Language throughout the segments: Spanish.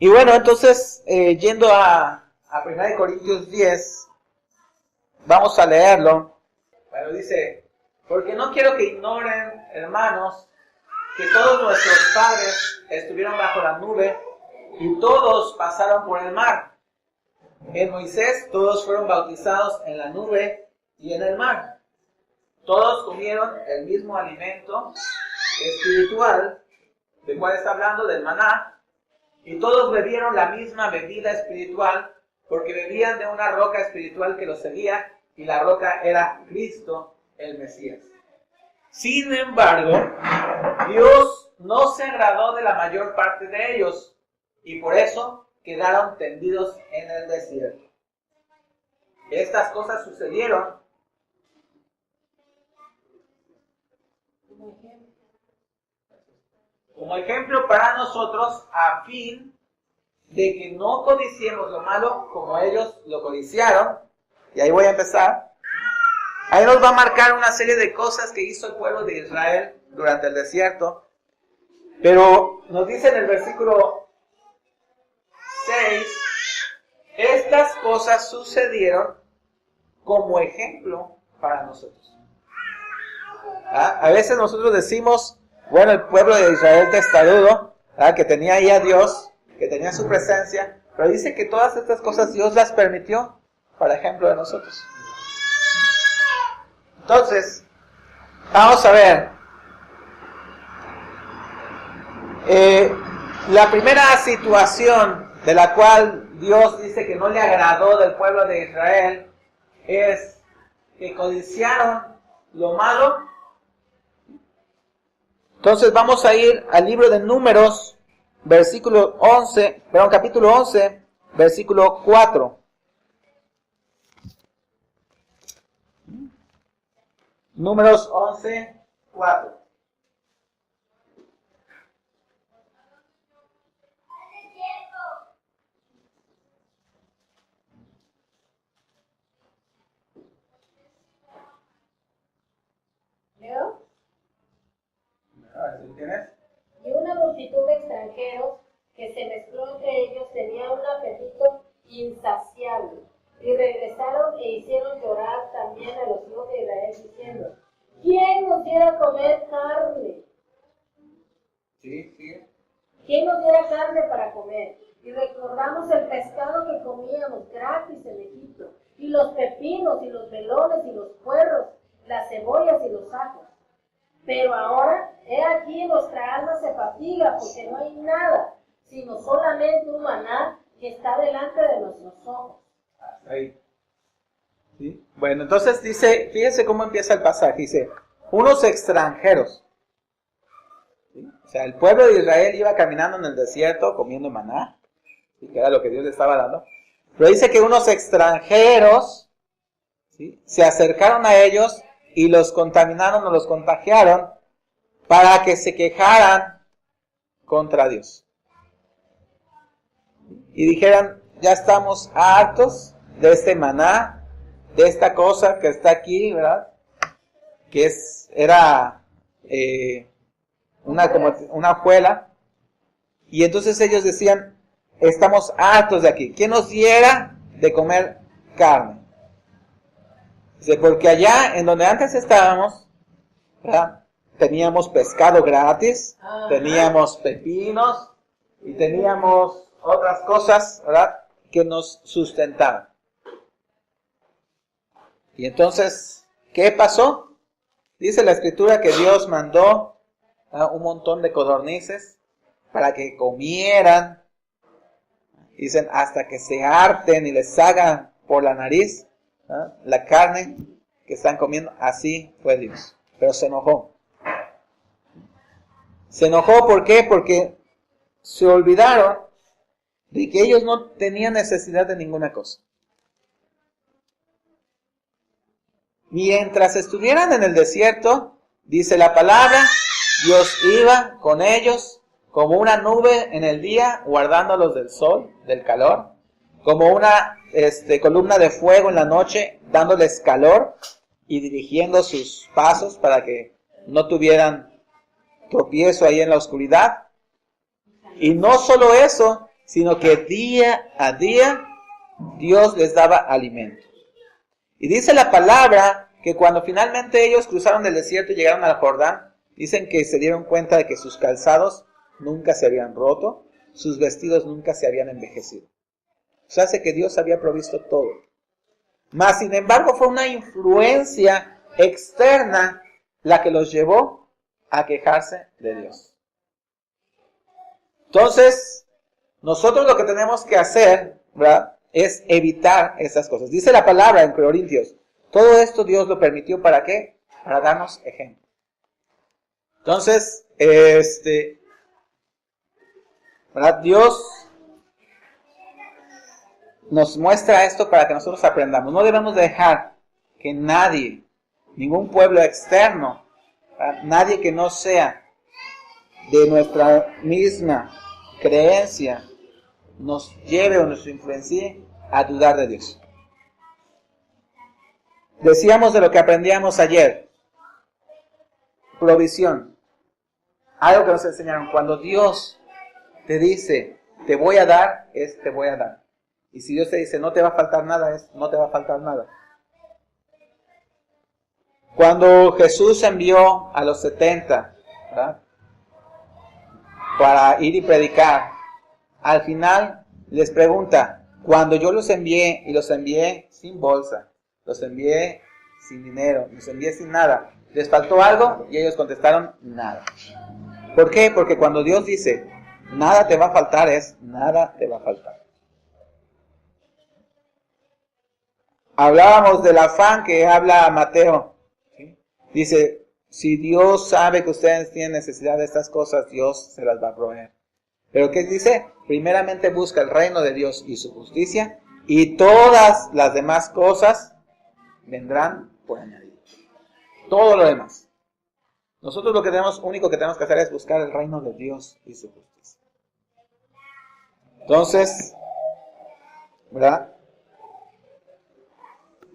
Y bueno, entonces, yendo a 1 Corintios 10, vamos a leerlo. Bueno, dice, porque no quiero que ignoren, hermanos, que todos nuestros padres estuvieron bajo la nube y todos pasaron por el mar. En Moisés todos fueron bautizados en la nube y en el mar. Todos comieron el mismo alimento espiritual, ¿de cuál está hablando? Del maná. Y todos bebieron la misma bebida espiritual, porque bebían de una roca espiritual que los seguía, y la roca era Cristo, el Mesías. Sin embargo, Dios no se agradó de la mayor parte de ellos, y por eso quedaron tendidos en el desierto. Estas cosas sucedieron como ejemplo para nosotros, a fin de que no codiciemos lo malo como ellos lo codiciaron. Y ahí voy a empezar. Ahí nos va a marcar una serie de cosas que hizo el pueblo de Israel durante el desierto. Pero nos dice en el versículo 6, estas cosas sucedieron como ejemplo para nosotros. A veces nosotros decimos, bueno, el pueblo de Israel testarudo, que tenía ahí a Dios, que tenía su presencia, pero dice que todas estas cosas Dios las permitió para ejemplo de nosotros. Entonces, vamos a ver. La primera situación de la cual Dios dice que no le agradó del pueblo de Israel es que codiciaron lo malo. Entonces vamos a ir al libro de Números, capítulo 11, versículo 4. Números 11, 4. ¿Leo? ¿Tienes? Y una multitud de extranjeros que se mezcló entre ellos tenía un apetito insaciable. Y regresaron e hicieron llorar también a los hijos de Israel, diciendo, ¿quién nos diera a comer carne? Sí, sí. ¿Quién nos diera carne para comer? Y recordamos el pescado que comíamos gratis en Egipto, y los pepinos, y los melones, y los puerros, las cebollas y los ajos. Pero ahora, he aquí nuestra alma se fatiga, porque no hay nada, sino solamente un maná que está delante de nuestros ojos. Ahí. ¿Sí? Bueno, entonces dice, fíjense cómo empieza el pasaje, dice, unos extranjeros. ¿Sí? O sea, el pueblo de Israel iba caminando en el desierto comiendo maná, ¿sí? Que era lo que Dios le estaba dando. Pero dice que unos extranjeros, ¿sí?, se acercaron a ellos y los contaminaron o los contagiaron para que se quejaran contra Dios. Y dijeran, ya estamos hartos de este maná, de esta cosa que está aquí, ¿verdad? Que era como una hojuela. Y entonces ellos decían, estamos hartos de aquí. ¿Quién nos diera de comer carne? Dice, porque allá en donde antes estábamos, ¿verdad?, teníamos pescado gratis, teníamos pepinos y teníamos otras cosas, ¿verdad?, que nos sustentaban. Y entonces, ¿qué pasó? Dice la Escritura que Dios mandó un montón de codornices para que comieran, dicen, hasta que se harten y les salgan por la nariz la carne que están comiendo. Así fue Dios, pero se enojó. Se enojó, ¿por qué? Porque se olvidaron de que ellos no tenían necesidad de ninguna cosa. Mientras estuvieran en el desierto, dice la palabra, Dios iba con ellos como una nube en el día, guardándolos del sol, del calor, como una columna de fuego en la noche, dándoles calor y dirigiendo sus pasos para que no tuvieran tropiezo ahí en la oscuridad. Y no solo eso, sino que día a día Dios les daba alimento. Y dice la palabra que cuando finalmente ellos cruzaron el desierto y llegaron al Jordán, dicen que se dieron cuenta de que sus calzados nunca se habían roto, sus vestidos nunca se habían envejecido. O sea, hace que Dios había provisto todo. Mas, sin embargo, fue una influencia externa la que los llevó a quejarse de Dios. Entonces, nosotros lo que tenemos que hacer, ¿verdad?, es evitar esas cosas. Dice la palabra en Corintios, todo esto Dios lo permitió, ¿para qué? Para darnos ejemplo. Entonces, ¿verdad?, Dios nos muestra esto para que nosotros aprendamos. No debemos dejar que nadie, ningún pueblo externo, ¿verdad?, nadie que no sea de nuestra misma creencia, nos lleve o nos influencie a dudar de Dios. Decíamos de lo que aprendíamos ayer. Provisión. Algo que nos enseñaron. Cuando Dios te dice, te voy a dar, es te voy a dar. Y si Dios te dice, no te va a faltar nada, es no te va a faltar nada. Cuando Jesús envió a los 70, ¿verdad?, para ir y predicar, al final les pregunta, cuando yo los envié, y los envié sin bolsa, los envié sin dinero, los envié sin nada, ¿les faltó algo? Y ellos contestaron, nada. ¿Por qué? Porque cuando Dios dice, nada te va a faltar, es nada te va a faltar. Hablábamos del afán que habla Mateo, ¿sí? Dice, si Dios sabe que ustedes tienen necesidad de estas cosas, Dios se las va a proveer. Pero ¿qué dice? Primeramente busca el reino de Dios y su justicia, y todas las demás cosas vendrán por añadido. Todo lo demás. Nosotros lo que único que tenemos que hacer es buscar el reino de Dios y su justicia. Entonces, ¿verdad?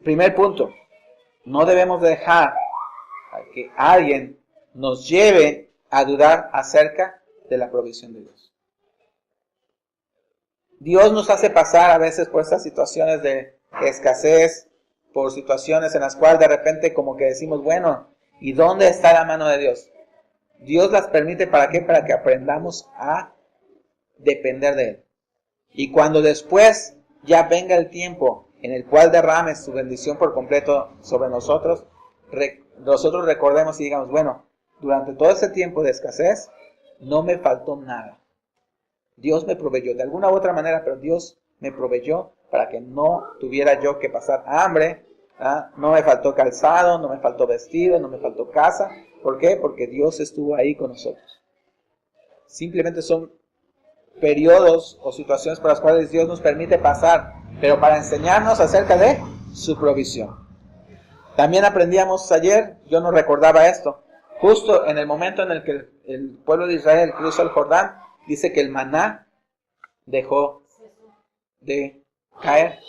Primer punto, no debemos dejar que alguien nos lleve a dudar acerca de la provisión de Dios. Dios nos hace pasar a veces por estas situaciones de escasez, por situaciones en las cuales de repente como que decimos, bueno, ¿y dónde está la mano de Dios? Dios las permite, ¿para qué? Para que aprendamos a depender de Él. Y cuando después ya venga el tiempo en el cual derrame su bendición por completo sobre nosotros, nosotros recordemos y digamos, bueno, durante todo ese tiempo de escasez, no me faltó nada. Dios me proveyó de alguna u otra manera, pero Dios me proveyó para que no tuviera yo que pasar hambre, ¿ah? No me faltó calzado, no me faltó vestido, no me faltó casa. ¿Por qué? Porque Dios estuvo ahí con nosotros. Simplemente son periodos o situaciones por las cuales Dios nos permite pasar, pero para enseñarnos acerca de su provisión. También aprendíamos ayer, yo no recordaba esto, justo en el momento en el que el pueblo de Israel cruzó el Jordán, dice que el maná dejó de caer.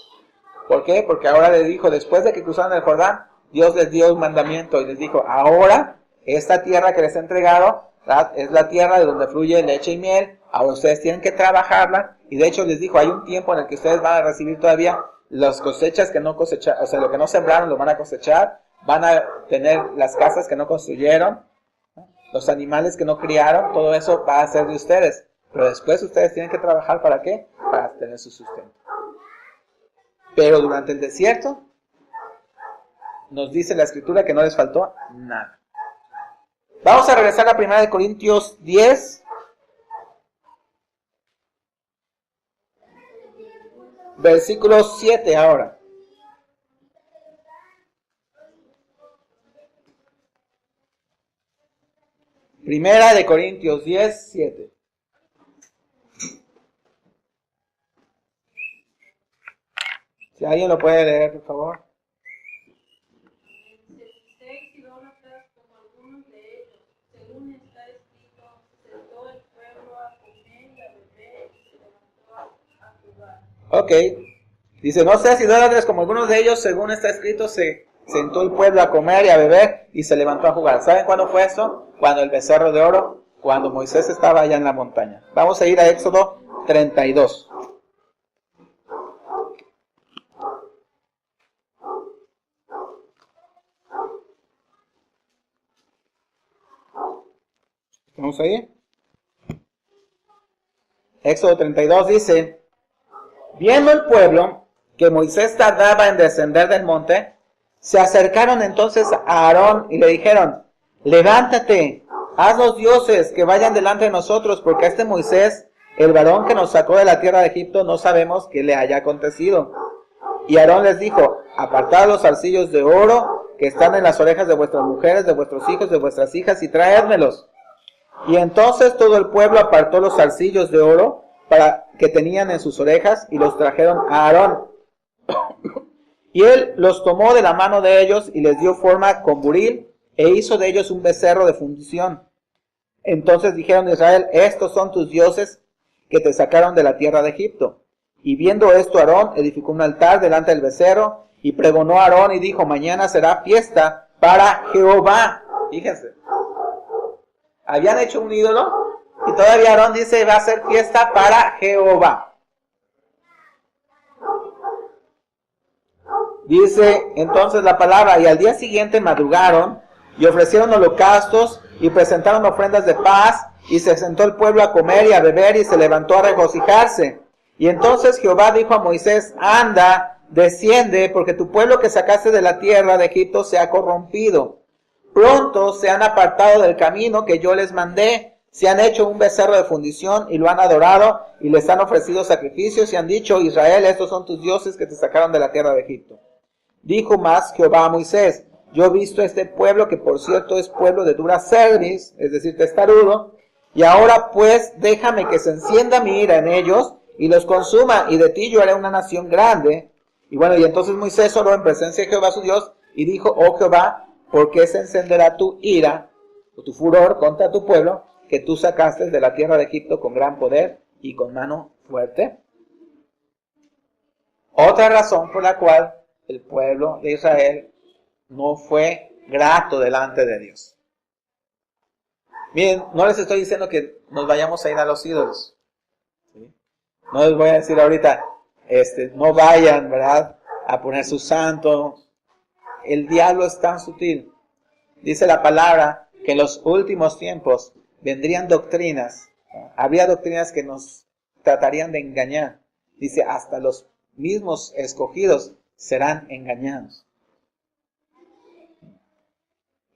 ¿Por qué? Porque ahora le dijo, después de que cruzaron el Jordán, Dios les dio un mandamiento y les dijo, ahora esta tierra que les he entregado, ¿verdad?, es la tierra de donde fluye leche y miel, ahora ustedes tienen que trabajarla, y de hecho les dijo, hay un tiempo en el que ustedes van a recibir todavía las cosechas que no cosecharon, o sea, lo que no sembraron lo van a cosechar, van a tener las casas que no construyeron, los animales que no criaron, todo eso va a ser de ustedes. Pero después ustedes tienen que trabajar, ¿para qué? Para tener su sustento. Pero durante el desierto, nos dice la Escritura que no les faltó nada. Vamos a regresar a 1 Corintios 10. Versículo 7 ahora. Primera de Corintios 10, 7. Si alguien lo puede leer, por favor. Ok. Dice, no seas idólatras como algunos de ellos, según está escrito, se sentó el pueblo a comer y a beber y se levantó a jugar. ¿Saben cuándo fue eso? Cuando el becerro de oro, cuando Moisés estaba allá en la montaña. Vamos a ir a Éxodo 32. ¿Estamos ahí? Éxodo 32 dice: viendo el pueblo que Moisés tardaba en descender del monte, se acercaron entonces a Aarón y le dijeron: levántate, haz los dioses que vayan delante de nosotros, porque a este Moisés, el varón que nos sacó de la tierra de Egipto, no sabemos qué le haya acontecido. Y Aarón les dijo: apartad los zarcillos de oro que están en las orejas de vuestras mujeres, de vuestros hijos, de vuestras hijas, y traédmelos. Y entonces todo el pueblo apartó los zarcillos de oro que tenían en sus orejas y los trajeron a Aarón. Y él los tomó de la mano de ellos y les dio forma con buril e hizo de ellos un becerro de fundición. Entonces dijeron a Israel: estos son tus dioses que te sacaron de la tierra de Egipto. Y viendo esto, Aarón edificó un altar delante del becerro y pregonó a Aarón y dijo: mañana será fiesta para Jehová. Fíjense, habían hecho un ídolo y todavía Aarón dice: va a ser fiesta para Jehová. Dice entonces la palabra: y al día siguiente madrugaron y ofrecieron holocaustos y presentaron ofrendas de paz, y se sentó el pueblo a comer y a beber y se levantó a regocijarse. Y entonces Jehová dijo a Moisés: anda, desciende, porque tu pueblo que sacaste de la tierra de Egipto se ha corrompido. Pronto se han apartado del camino que yo les mandé, se han hecho un becerro de fundición y lo han adorado, y les han ofrecido sacrificios y han dicho: Israel, estos son tus dioses que te sacaron de la tierra de Egipto. Dijo más Jehová a Moisés: yo he visto este pueblo, que por cierto es pueblo de dura cerviz, es decir, testarudo, y ahora pues déjame que se encienda mi ira en ellos y los consuma, y de ti yo haré una nación grande. Y bueno, y entonces Moisés oró en presencia de Jehová su Dios y dijo: oh Jehová, ¿por qué se encenderá tu ira o tu furor contra tu pueblo, que tú sacaste de la tierra de Egipto con gran poder y con mano fuerte? Otra razón por la cual el pueblo de Israel no fue grato delante de Dios. Miren, no les estoy diciendo que nos vayamos a ir a los ídolos, ¿sí? No les voy a decir ahorita, no vayan, ¿verdad?, a poner su santo. El diablo es tan sutil. Dice la palabra que en los últimos tiempos vendrían doctrinas, ¿no? Habría doctrinas que nos tratarían de engañar. Dice, hasta los mismos escogidos serán engañados.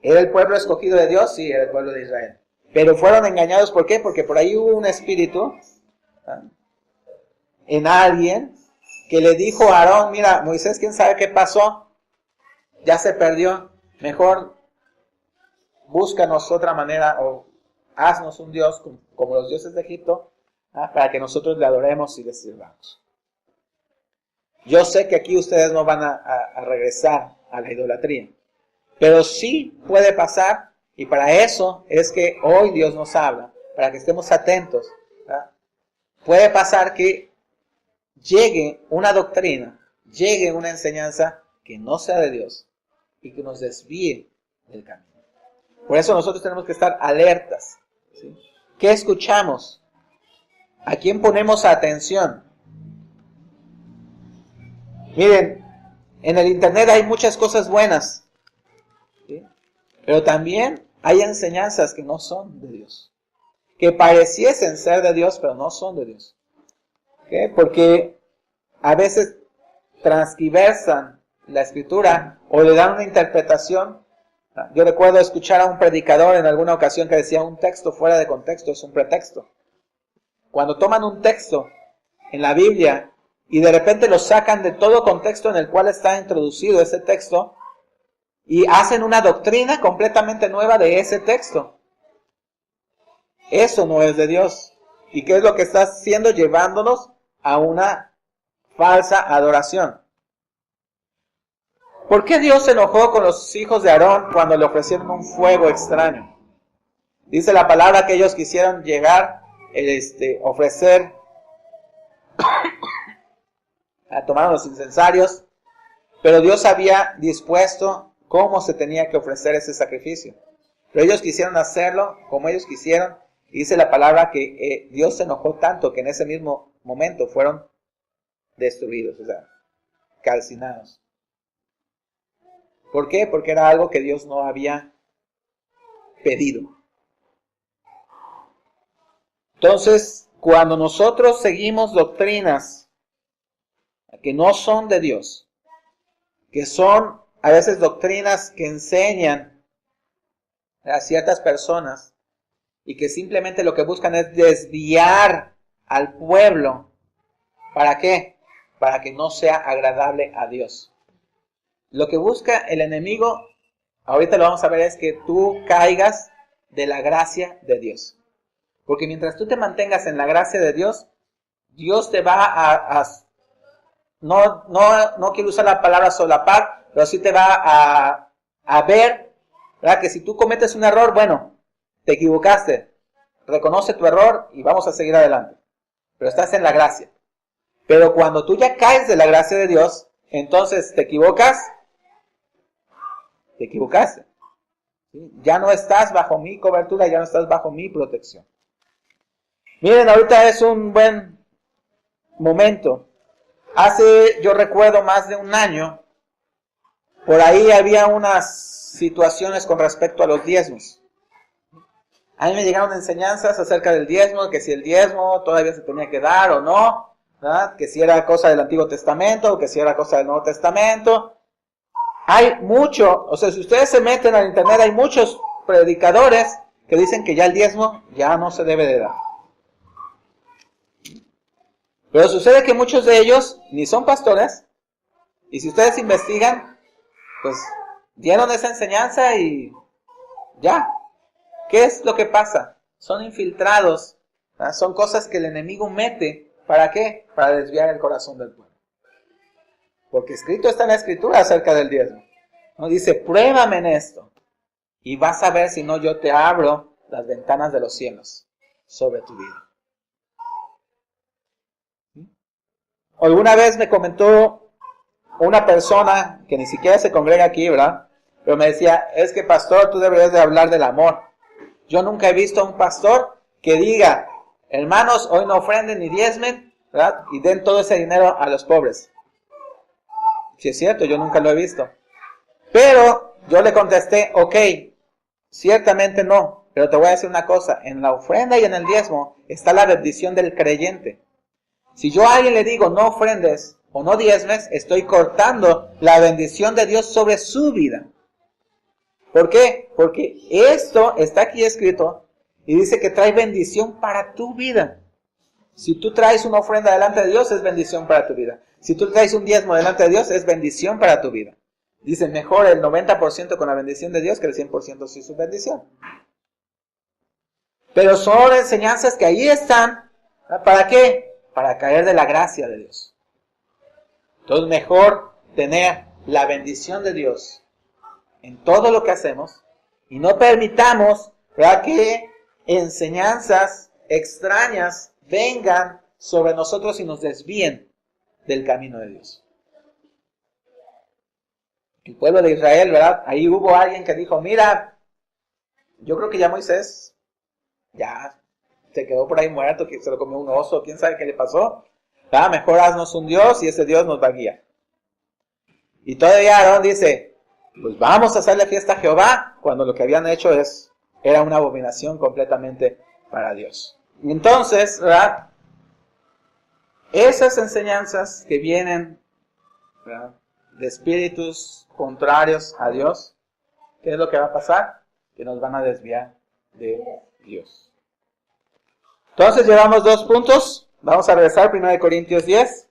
¿Era el pueblo escogido de Dios? Sí, era el pueblo de Israel. Pero fueron engañados, ¿por qué? Porque por ahí hubo un espíritu, ¿no?, en alguien que le dijo a Aarón: mira, Moisés, ¿quién sabe qué pasó? Ya se perdió. Mejor búscanos otra manera, o haznos un Dios como los dioses de Egipto, ¿no?, para que nosotros le adoremos y le sirvamos. Yo sé que aquí ustedes no van a regresar a la idolatría, pero sí puede pasar, y para eso es que hoy Dios nos habla, para que estemos atentos, ¿verdad? Puede pasar que llegue una doctrina, llegue una enseñanza que no sea de Dios y que nos desvíe del camino. Por eso nosotros tenemos que estar alertas, ¿sí? ¿Qué escuchamos? ¿A quién ponemos atención? Miren, en el internet hay muchas cosas buenas, ¿sí?, pero también hay enseñanzas que no son de Dios, que pareciesen ser de Dios, pero no son de Dios. ¿Okay? Porque a veces transgiversan la escritura o le dan una interpretación. Yo recuerdo escuchar a un predicador en alguna ocasión que decía: un texto fuera de contexto es un pretexto. Cuando toman un texto en la Biblia y de repente lo sacan de todo contexto en el cual está introducido ese texto y hacen una doctrina completamente nueva de ese texto, eso no es de Dios. ¿Y qué es lo que está haciendo? Llevándonos a una falsa adoración. ¿Por qué Dios se enojó con los hijos de Aarón cuando le ofrecieron un fuego extraño? Dice la palabra que ellos quisieron llegar, ofrecer, tomaron los incensarios, pero Dios había dispuesto cómo se tenía que ofrecer ese sacrificio. Pero ellos quisieron hacerlo como ellos quisieron, Dice la palabra que Dios se enojó tanto que en ese mismo momento fueron destruidos, o sea, calcinados. ¿Por qué? Porque era algo que Dios no había pedido. Entonces, cuando nosotros seguimos doctrinas que no son de Dios, que son a veces doctrinas que enseñan a ciertas personas y que simplemente lo que buscan es desviar al pueblo, ¿para qué? Para que no sea agradable a Dios. Lo que busca el enemigo, ahorita lo vamos a ver, es que tú caigas de la gracia de Dios. Porque mientras tú te mantengas en la gracia de Dios, Dios te va no quiero usar la palabra solapar, pero sí te va a ver, ¿verdad? Que si tú cometes un error, bueno, te equivocaste, reconoce tu error y vamos a seguir adelante. Pero estás en la gracia. Pero cuando tú ya caes de la gracia de Dios, entonces te equivocaste. ¿Sí? Ya no estás bajo mi cobertura, ya no estás bajo mi protección. Miren, ahorita es un buen momento. Yo recuerdo más de un año, por ahí había unas situaciones con respecto a los diezmos. A mí me llegaron enseñanzas acerca del diezmo, que si el diezmo todavía se tenía que dar o no, ¿verdad? Que si era cosa del Antiguo Testamento o que si era cosa del Nuevo Testamento. Hay mucho, o sea, si ustedes se meten al internet, hay muchos predicadores que dicen que ya el diezmo ya no se debe de dar. Pero sucede que muchos de ellos ni son pastores, y si ustedes investigan, pues dieron esa enseñanza y ya. ¿Qué es lo que pasa? Son infiltrados, ¿verdad? Son cosas que el enemigo mete. ¿Para qué? Para desviar el corazón del pueblo. Porque escrito está en la Escritura acerca del diezmo. ¿No? Dice, pruébame en esto, y vas a ver si no yo te abro las ventanas de los cielos sobre tu vida. Alguna vez me comentó una persona que ni siquiera se congrega aquí, ¿verdad? Pero me decía, es que pastor, tú deberías de hablar del amor. Yo nunca he visto a un pastor que diga, hermanos, hoy no ofrenden ni diezmen, ¿verdad? Y den todo ese dinero a los pobres. Sí es cierto, yo nunca lo he visto. Pero yo le contesté, ok, ciertamente no, pero te voy a decir una cosa, en la ofrenda y en el diezmo está la bendición del creyente. Si yo a alguien le digo no ofrendes o no diezmes, estoy cortando la bendición de Dios sobre su vida. ¿Por qué? Porque esto está aquí escrito y dice que trae bendición para tu vida. Si tú traes una ofrenda delante de Dios, es bendición para tu vida. Si tú traes un diezmo delante de Dios, es bendición para tu vida. Dice, mejor el 90% con la bendición de Dios que el 100% sin su bendición. Pero son enseñanzas que ahí están. ¿Para qué? Para caer de la gracia de Dios. Entonces, mejor tener la bendición de Dios en todo lo que hacemos y no permitamos, ¿verdad?, que enseñanzas extrañas vengan sobre nosotros y nos desvíen del camino de Dios. El pueblo de Israel, ¿verdad? Ahí hubo alguien que dijo, mira, yo creo que ya Moisés ya se quedó por ahí muerto, que se lo comió un oso, quién sabe qué le pasó. Mejor haznos un Dios y ese Dios nos va a guiar. Y todavía Aarón dice, pues vamos a hacerle fiesta a Jehová, cuando lo que habían hecho era una abominación completamente para Dios. Y entonces, ¿verdad?, esas enseñanzas que vienen, ¿verdad?, de espíritus contrarios a Dios, ¿qué es lo que va a pasar? Que nos van a desviar de Dios. Entonces llevamos 2 puntos. Vamos a regresar 1 Corintios 10.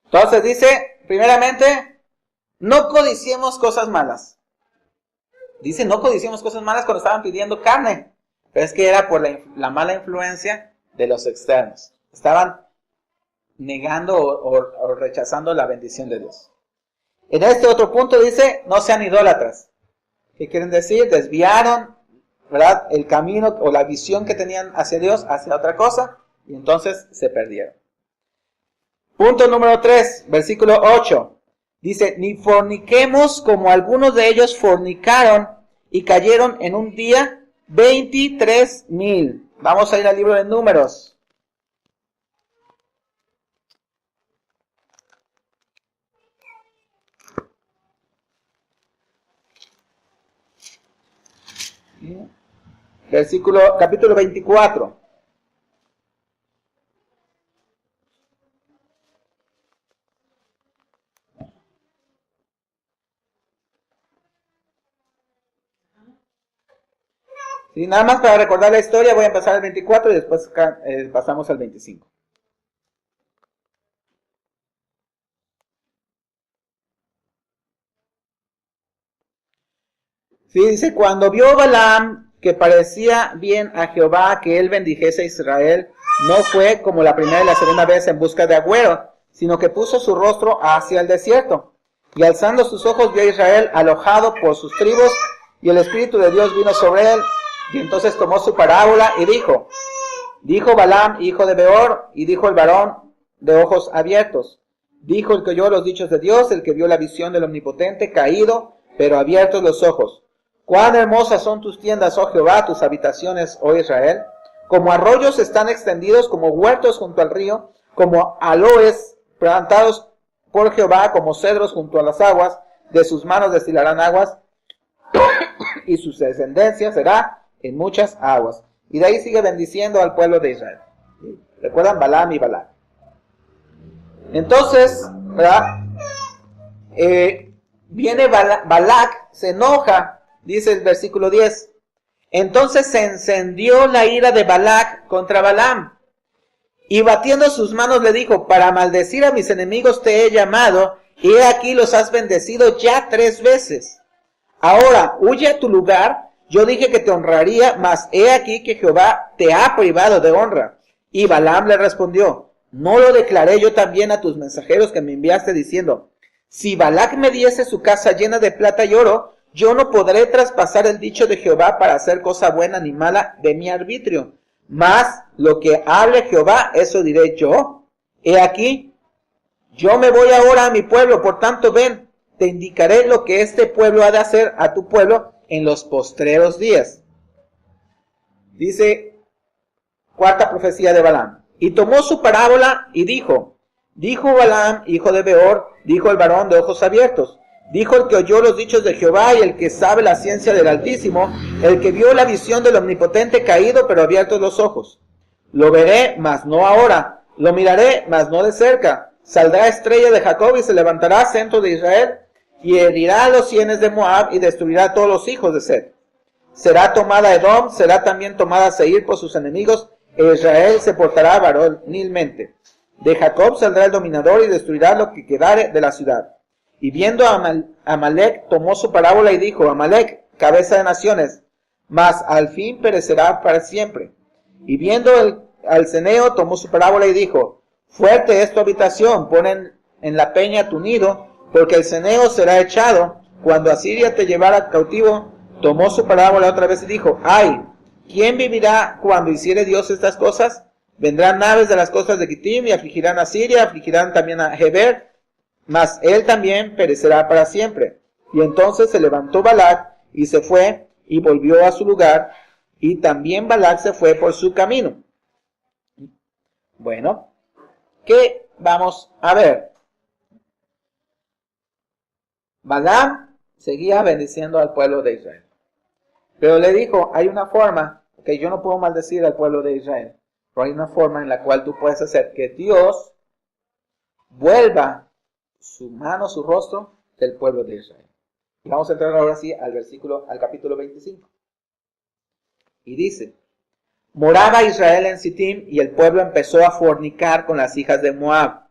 Entonces dice, primeramente, no codiciemos cosas malas. Dice, no codiciemos cosas malas cuando estaban pidiendo carne. Pero es que era por la mala influencia de los externos. Estaban negando o rechazando la bendición de Dios. En este otro punto dice, no sean idólatras. ¿Qué quieren decir? Desviaron, ¿verdad?, el camino o la visión que tenían hacia Dios, hacia otra cosa, y entonces se perdieron. Punto número 3, versículo 8. Dice, ni forniquemos como algunos de ellos fornicaron y cayeron en un día 23,000. Vamos a ir al libro de Números. Capítulo 24. Sí, nada más para recordar la historia, voy a empezar al 24 y después pasamos al 25. Sí, dice, cuando vio Balaam que parecía bien a Jehová que él bendijese a Israel, no fue como la primera y la segunda vez en busca de agüero, sino que puso su rostro hacia el desierto. Y alzando sus ojos vio a Israel alojado por sus tribus, y el Espíritu de Dios vino sobre él. Y entonces tomó su parábola y dijo Balaam, hijo de Beor, y dijo el varón de ojos abiertos. Dijo el que oyó los dichos de Dios, el que vio la visión del Omnipotente, caído, pero abiertos los ojos. Cuán hermosas son tus tiendas, oh Jehová, tus habitaciones, oh Israel. Como arroyos están extendidos, como huertos junto al río, como aloes plantados por Jehová, como cedros junto a las aguas. De sus manos destilarán aguas, y su descendencia será en muchas aguas. Y de ahí sigue bendiciendo al pueblo de Israel. ¿Recuerdan Balaam y Balac? Entonces, ¿verdad? Viene Balac, se enoja, dice el versículo 10. Entonces se encendió la ira de Balac contra Balaam, y batiendo sus manos le dijo, para maldecir a mis enemigos te he llamado, y he aquí los has bendecido ya 3 veces. Ahora, huye a tu lugar. Yo dije que te honraría, mas he aquí que Jehová te ha privado de honra. Y Balaam le respondió, ¿no lo declaré yo también a tus mensajeros que me enviaste diciendo, si Balac me diese su casa llena de plata y oro, yo no podré traspasar el dicho de Jehová para hacer cosa buena ni mala de mi arbitrio? Mas lo que hable Jehová, eso diré yo. He aquí, yo me voy ahora a mi pueblo, por tanto ven, te indicaré lo que este pueblo ha de hacer a tu pueblo en los postreros días. Dice, cuarta profecía de Balaam. Y tomó su parábola y dijo Balaam, hijo de Beor, dijo el varón de ojos abiertos, dijo el que oyó los dichos de Jehová y el que sabe la ciencia del Altísimo, el que vio la visión del Omnipotente caído pero abiertos los ojos. Lo veré, mas no ahora, lo miraré, mas no de cerca. Saldrá estrella de Jacob y se levantará centro de Israel, y herirá a los sienes de Moab y destruirá a todos los hijos de Set. Será tomada Edom, será también tomada Seir por sus enemigos, e Israel se portará varonilmente. De Jacob saldrá el dominador y destruirá lo que quedare de la ciudad. Y viendo a Amalec, tomó su parábola y dijo, Amalec, cabeza de naciones, mas al fin perecerá para siempre. Y viendo al ceneo, tomó su parábola y dijo, fuerte es tu habitación, pon en la peña tu nido, porque el ceneo será echado. Cuando Asiria te llevara cautivo, tomó su parábola otra vez y dijo, ay, ¿quién vivirá cuando hiciere Dios estas cosas? Vendrán naves de las costas de Kitim y afligirán a Siria, afligirán también a Heber, mas él también perecerá para siempre. Y entonces se levantó Balac y se fue y volvió a su lugar, y también Balac se fue por su camino. Bueno, ¿qué vamos a ver? Balaam seguía bendiciendo al pueblo de Israel. Pero le dijo, hay una forma, que yo no puedo maldecir al pueblo de Israel, pero hay una forma en la cual tú puedes hacer que Dios vuelva su mano, su rostro del pueblo de Israel. Y vamos a entrar ahora sí al capítulo 25. Y dice, moraba Israel en Sittim y el pueblo empezó a fornicar con las hijas de Moab,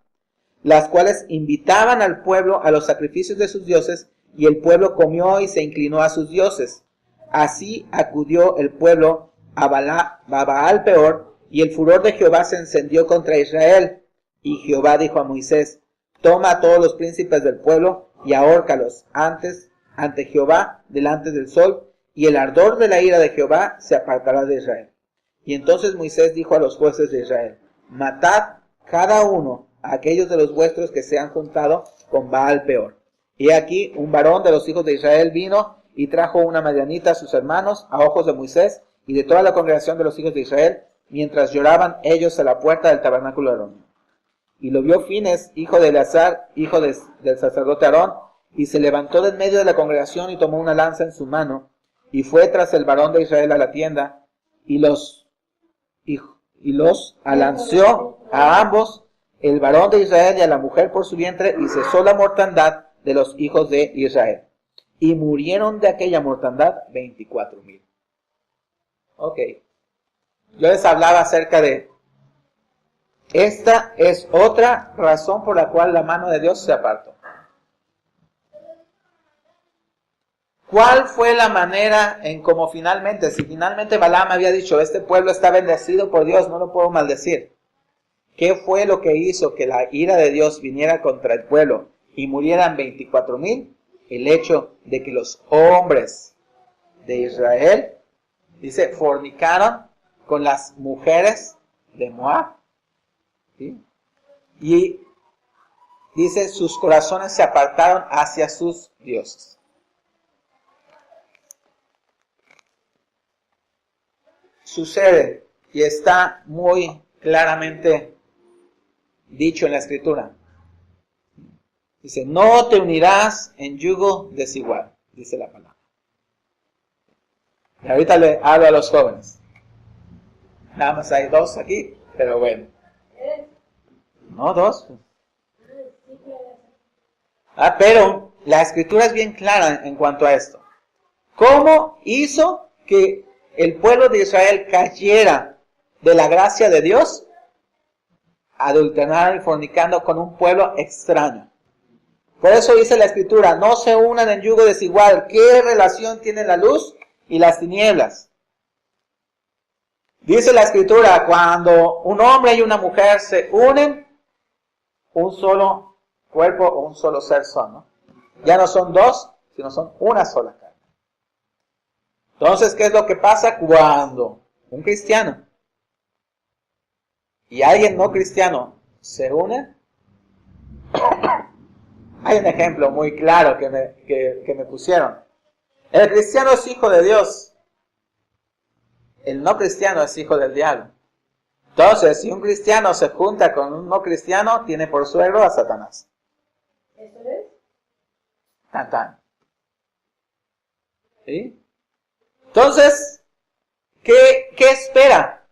las cuales invitaban al pueblo a los sacrificios de sus dioses, y el pueblo comió y se inclinó a sus dioses. Así acudió el pueblo a Baal Peor, y el furor de Jehová se encendió contra Israel. Y Jehová dijo a Moisés, toma a todos los príncipes del pueblo y ahórcalos ante Jehová delante del sol, y el ardor de la ira de Jehová se apartará de Israel. Y entonces Moisés dijo a los jueces de Israel, matad cada uno a aquellos de los vuestros que se han juntado con Baal Peor. Y aquí un varón de los hijos de Israel vino y trajo una madianita a sus hermanos, a ojos de Moisés y de toda la congregación de los hijos de Israel, mientras lloraban ellos a la puerta del tabernáculo de Aarón. Y lo vio Fines, hijo de Eleazar, hijo del sacerdote Aarón, y se levantó de en medio de la congregación y tomó una lanza en su mano, y fue tras el varón de Israel a la tienda, y los alanceó a ambos, el varón de Israel y a la mujer por su vientre, y cesó la mortandad de los hijos de Israel. Y murieron de aquella mortandad 24,000. Ok. Yo les hablaba acerca de... Esta es otra razón por la cual la mano de Dios se apartó. ¿Cuál fue la manera en cómo finalmente, si finalmente Balaam había dicho, este pueblo está bendecido por Dios, no lo puedo maldecir? ¿Qué fue lo que hizo que la ira de Dios viniera contra el pueblo y murieran 24,000? El hecho de que los hombres de Israel, dice, fornicaron con las mujeres de Moab. ¿Sí? Y dice, sus corazones se apartaron hacia sus dioses. Sucede, y está muy claramente dicho en la Escritura. Dice, no te unirás en yugo desigual, dice la palabra. Y ahorita le hablo a los jóvenes. Nada más hay 2 aquí, pero bueno. No, 2. Pero la Escritura es bien clara en cuanto a esto. ¿Cómo hizo que el pueblo de Israel cayera de la gracia de Dios? Adulterando y fornicando con un pueblo extraño. Por eso dice la Escritura, no se unan en yugo desigual. ¿Qué relación tiene la luz y las tinieblas? Dice la Escritura, cuando un hombre y una mujer se unen, un solo cuerpo o un solo ser son, ¿no? Ya no son 2, sino son una sola carne. Entonces, ¿qué es lo que pasa cuando un cristiano y alguien no cristiano se unen? Hay un ejemplo muy claro que me pusieron. El cristiano es hijo de Dios. El no cristiano es hijo del diablo. Entonces, si un cristiano se junta con un no cristiano, tiene por suegro a Satanás. ¿Eso es? Tan, tan. ¿Sí? Entonces, ¿qué espera?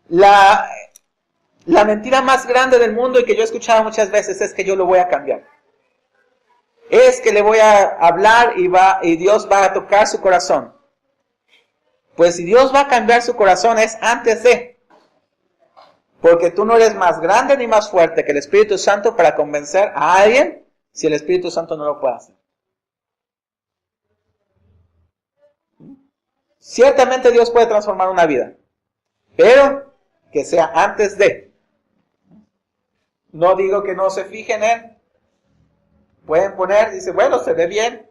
La mentira más grande del mundo y que yo he escuchado muchas veces es que yo lo voy a cambiar. Es que le voy a hablar y Dios va a tocar su corazón. Pues si Dios va a cambiar su corazón es antes de. Porque tú no eres más grande ni más fuerte que el Espíritu Santo para convencer a alguien si el Espíritu Santo no lo puede hacer. Ciertamente Dios puede transformar una vida, pero que sea antes de. No digo que no se fijen en. Pueden poner, dice, bueno, se ve bien.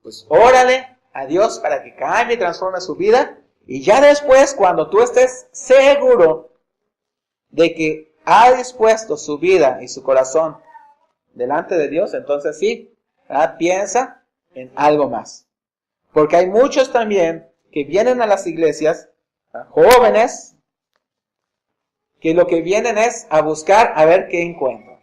Pues órale a Dios para que cambie y transforme su vida. Y ya después, cuando tú estés seguro de que ha dispuesto su vida y su corazón delante de Dios, entonces sí, piensa en algo más. Porque hay muchos también que vienen a las iglesias, jóvenes, que lo que vienen es a buscar a ver qué encuentran.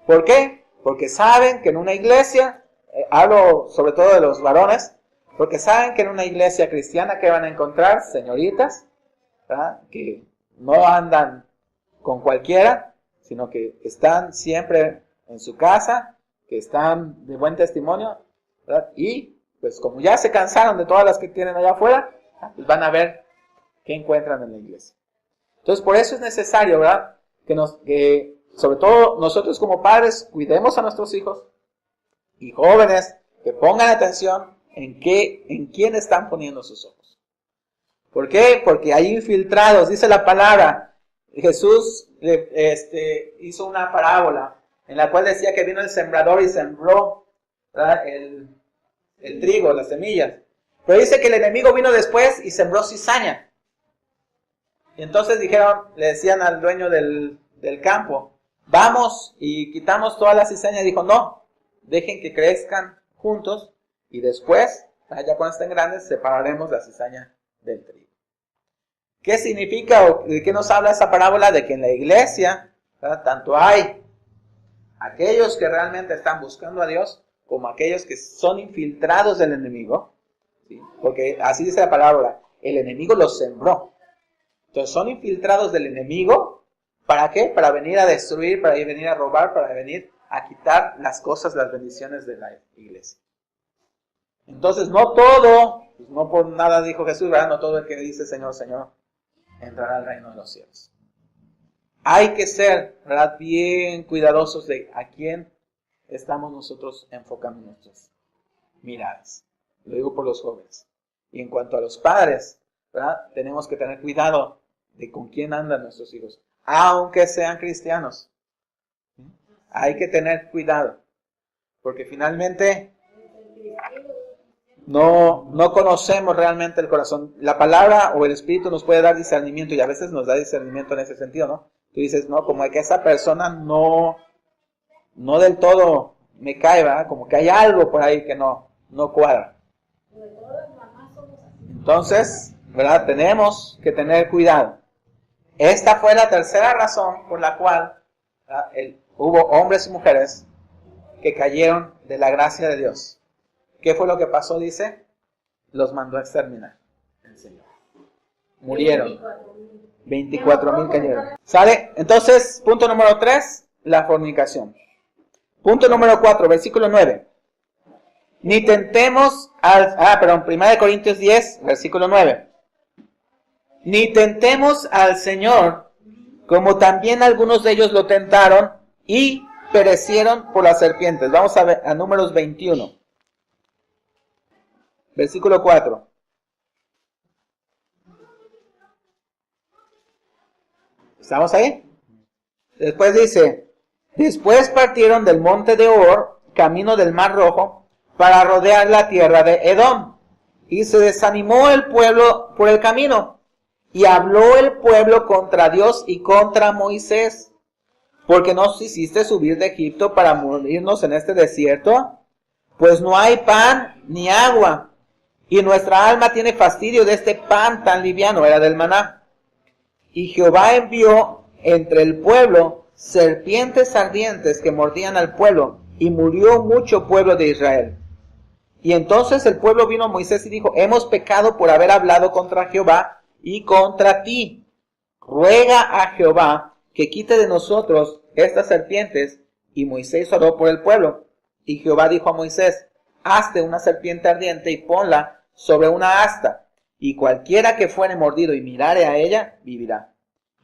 ¿Por qué? Porque saben que en una iglesia, hablo sobre todo de los varones, porque saben que en una iglesia cristiana que van a encontrar señoritas, ¿verdad?, que no andan con cualquiera, sino que están siempre en su casa, que están de buen testimonio, ¿verdad? Y pues como ya se cansaron de todas las que tienen allá afuera, pues van a ver qué encuentran en la iglesia. Entonces por eso es necesario, ¿verdad?, que sobre todo nosotros como padres cuidemos a nuestros hijos y jóvenes que pongan atención en quién están poniendo sus ojos. ¿Por qué? Porque hay infiltrados, dice la palabra. Jesús hizo una parábola en la cual decía que vino el sembrador y sembró, ¿verdad?, el trigo, las semillas. Pero dice que el enemigo vino después y sembró cizaña. Y entonces le decían al dueño del campo, vamos y quitamos toda la cizaña. Y dijo, no, dejen que crezcan juntos y después, ya cuando estén grandes, separaremos la cizaña del trigo. ¿Qué significa o de qué nos habla esa parábola? De que en la iglesia, ¿verdad?, tanto hay aquellos que realmente están buscando a Dios como aquellos que son infiltrados del enemigo, ¿sí? Porque así dice la parábola, el enemigo los sembró. Entonces son infiltrados del enemigo, ¿para qué? Para venir a destruir, para venir a robar, para venir a quitar las cosas, las bendiciones de la iglesia. Entonces no todo, pues no por nada dijo Jesús, ¿verdad? No todo el que dice Señor, Señor, entrará al reino de los cielos. Hay que ser, ¿verdad?, bien cuidadosos de a quién estamos nosotros enfocando nuestras miradas. Lo digo por los jóvenes. Y en cuanto a los padres, ¿verdad?, tenemos que tener cuidado de con quién andan nuestros hijos, aunque sean cristianos. ¿Sí? Hay que tener cuidado, porque finalmente no conocemos realmente el corazón. La palabra o el Espíritu nos puede dar discernimiento, y a veces nos da discernimiento en ese sentido, ¿no? Tú dices, no, como que esa persona no del todo me cae, ¿verdad? Como que hay algo por ahí que no cuadra. Entonces, ¿verdad?, tenemos que tener cuidado. Esta fue la tercera razón por la cual hubo hombres y mujeres que cayeron de la gracia de Dios. ¿Qué fue lo que pasó? Dice, los mandó a exterminar el Señor. Murieron. 24,000 cayeron. ¿Sale? Entonces, punto número 3, la fornicación. Punto número 4, versículo 9. Ni tentemos al... 1 Corintios 10, versículo 9. Ni tentemos al Señor, como también algunos de ellos lo tentaron y perecieron por las serpientes. Vamos a ver a Números 21. Versículo 4. ¿Estamos ahí? Después dice, después partieron del monte de Or, camino del Mar Rojo, para rodear la tierra de Edom. Y se desanimó el pueblo por el camino. Y habló el pueblo contra Dios y contra Moisés. ¿Porque nos hiciste subir de Egipto para morirnos en este desierto? Pues no hay pan ni agua. Y nuestra alma tiene fastidio de este pan tan liviano, era del maná. Y Jehová envió entre el pueblo serpientes ardientes que mordían al pueblo, y murió mucho pueblo de Israel. Y entonces el pueblo vino a Moisés y dijo, hemos pecado por haber hablado contra Jehová y contra ti. Ruega a Jehová que quite de nosotros estas serpientes. Y Moisés oró por el pueblo. Y Jehová dijo a Moisés, hazte una serpiente ardiente y ponla sobre una asta, y cualquiera que fuere mordido y mirare a ella, vivirá.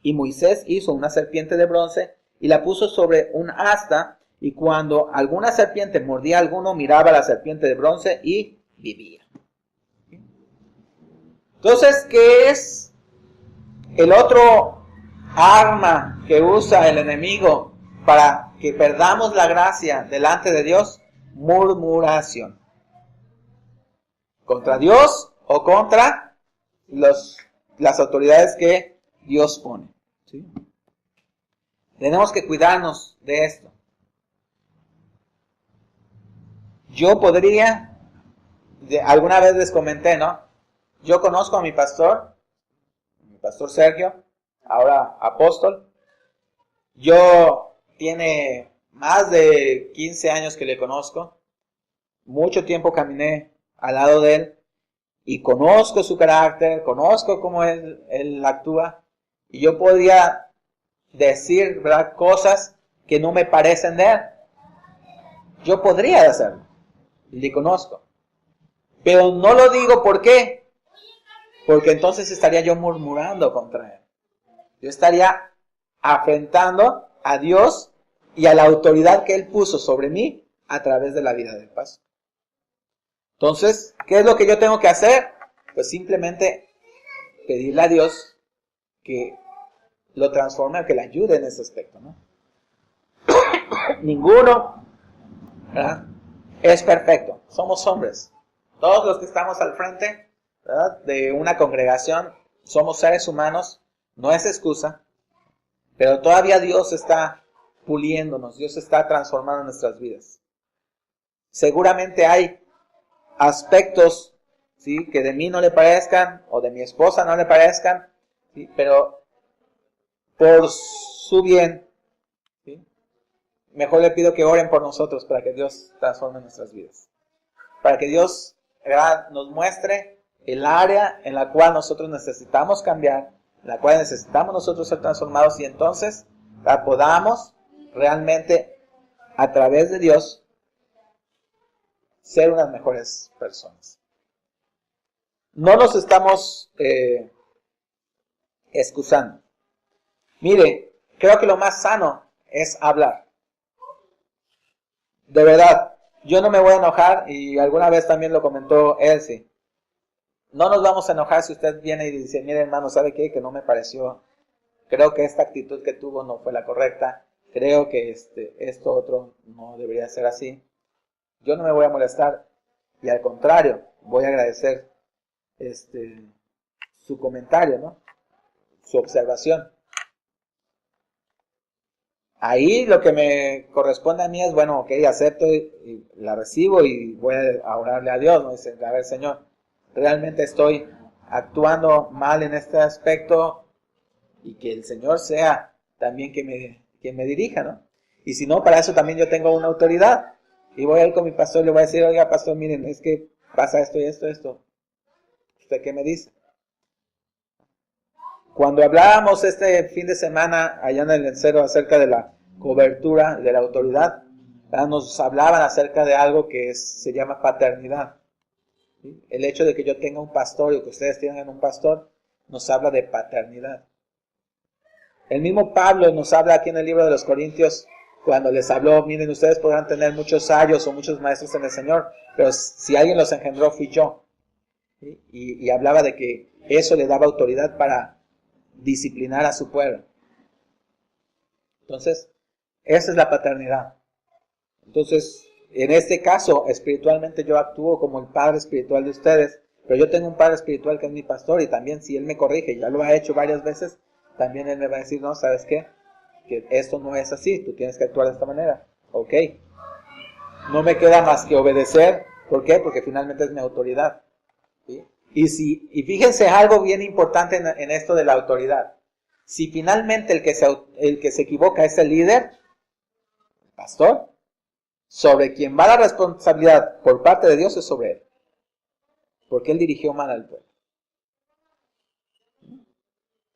Y Moisés hizo una serpiente de bronce, y la puso sobre un asta, y cuando alguna serpiente mordía a alguno, miraba a la serpiente de bronce y vivía. Entonces, ¿qué es el otro arma que usa el enemigo para que perdamos la gracia delante de Dios? Murmuración. ¿Contra Dios o contra las autoridades que Dios pone? ¿Sí? Tenemos que cuidarnos de esto. Yo podría, alguna vez les comenté, ¿no? Yo conozco a mi pastor Sergio, ahora apóstol. Yo tiene más de 15 años que le conozco. Mucho tiempo caminé al lado de él y conozco su carácter, conozco cómo él actúa, y yo podría decir, ¿verdad?, cosas que no me parecen de él. Yo podría hacerlo, y le conozco, pero no lo digo. ¿Por qué? Porque entonces estaría yo murmurando contra él. Yo estaría afrentando a Dios y a la autoridad que él puso sobre mí a través de la vida del pastor. Entonces, ¿qué es lo que yo tengo que hacer? Pues simplemente pedirle a Dios que lo transforme, que le ayude en ese aspecto, ¿no? Ninguno, ¿verdad?, es perfecto. Somos hombres. Todos los que estamos al frente, ¿verdad?, de una congregación, somos seres humanos. No es excusa, pero todavía Dios está puliéndonos. Dios está transformando nuestras vidas. Seguramente hay aspectos, ¿sí?, que de mí no le parezcan o de mi esposa no le parezcan, ¿sí?, pero por su bien, ¿sí?, mejor le pido que oren por nosotros para que Dios transforme nuestras vidas. Para que Dios, ¿verdad?, nos muestre el área en la cual nosotros necesitamos cambiar, en la cual necesitamos nosotros ser transformados y entonces, ¿verdad?, podamos realmente a través de Dios ser unas mejores personas. No nos estamos excusando. Mire, creo que lo más sano es hablar. De verdad, yo no me voy a enojar, y alguna vez también lo comentó Elsie. No nos vamos a enojar si usted viene y dice, mire hermano, ¿sabe qué? Que no me pareció. Creo que esta actitud que tuvo no fue la correcta. Creo que esto otro no debería ser así. Yo no me voy a molestar. Y al contrario, voy a agradecer su comentario, ¿no?, su observación. Ahí lo que me corresponde a mí es, bueno, ok, acepto y la recibo y voy a orarle a Dios, ¿no? Dice, a ver, Señor, realmente estoy actuando mal en este aspecto y que el Señor sea también quien me dirija, ¿no? Y si no, para eso también yo tengo una autoridad y voy a ir con mi pastor y le voy a decir, oiga, pastor, miren, es que pasa esto y esto. ¿Usted qué me dice? Cuando hablábamos este fin de semana allá en el Encero acerca de la cobertura de la autoridad, ¿verdad?, nos hablaban acerca de algo que se llama paternidad. ¿Sí? El hecho de que yo tenga un pastor y que ustedes tengan un pastor nos habla de paternidad. El mismo Pablo nos habla aquí en el libro de los Corintios cuando les habló, miren, ustedes podrán tener muchos sayos o muchos maestros en el Señor, pero si alguien los engendró fui yo. ¿Sí? Y hablaba de que eso le daba autoridad para disciplinar a su pueblo. Entonces, esa es la paternidad. Entonces, en este caso, espiritualmente yo actúo como el padre espiritual de ustedes, pero yo tengo un padre espiritual que es mi pastor y también si él me corrige, ya lo ha hecho varias veces, también él me va a decir, no, ¿sabes qué? Que esto no es así, tú tienes que actuar de esta manera. Ok. No me queda más que obedecer. ¿Por qué? Porque finalmente es mi autoridad. ¿Sí? Y fíjense algo bien importante en esto de la autoridad. Si finalmente el que se equivoca es el líder, el pastor, sobre quien va la responsabilidad por parte de Dios es sobre él. Porque él dirigió mal al pueblo.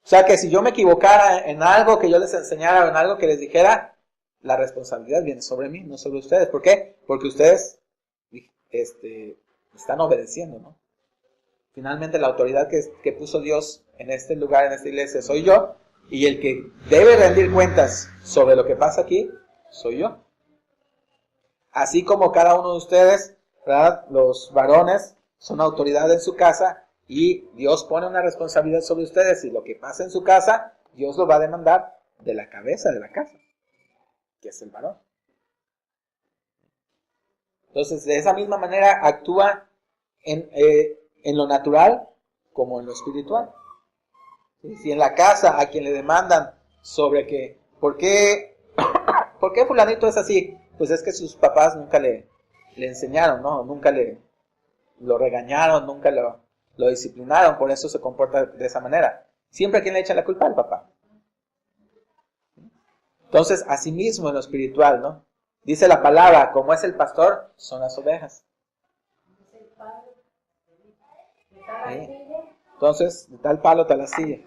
O sea que si yo me equivocara en algo que yo les enseñara o en algo que les dijera, la responsabilidad viene sobre mí, no sobre ustedes. ¿Por qué? Porque ustedes están obedeciendo, ¿no? Finalmente la autoridad que puso Dios en este lugar, en esta iglesia, soy yo. Y el que debe rendir cuentas sobre lo que pasa aquí, soy yo. Así como cada uno de ustedes, ¿verdad?, los varones son autoridad en su casa y Dios pone una responsabilidad sobre ustedes. Y lo que pasa en su casa, Dios lo va a demandar de la cabeza de la casa, que es el varón. Entonces, de esa misma manera actúa en lo natural como en lo espiritual. ¿Sí? Si en la casa a quien le demandan sobre que, ¿por qué fulanito es así? Pues es que sus papás nunca le enseñaron, ¿no? Nunca lo regañaron, nunca lo disciplinaron, por eso se comporta de esa manera. Siempre a quien le echa la culpa, al papá. Entonces, asimismo en lo espiritual, ¿no? Dice la palabra, como es el pastor, son las ovejas. ¿Sí? Entonces, de tal palo, tal astilla.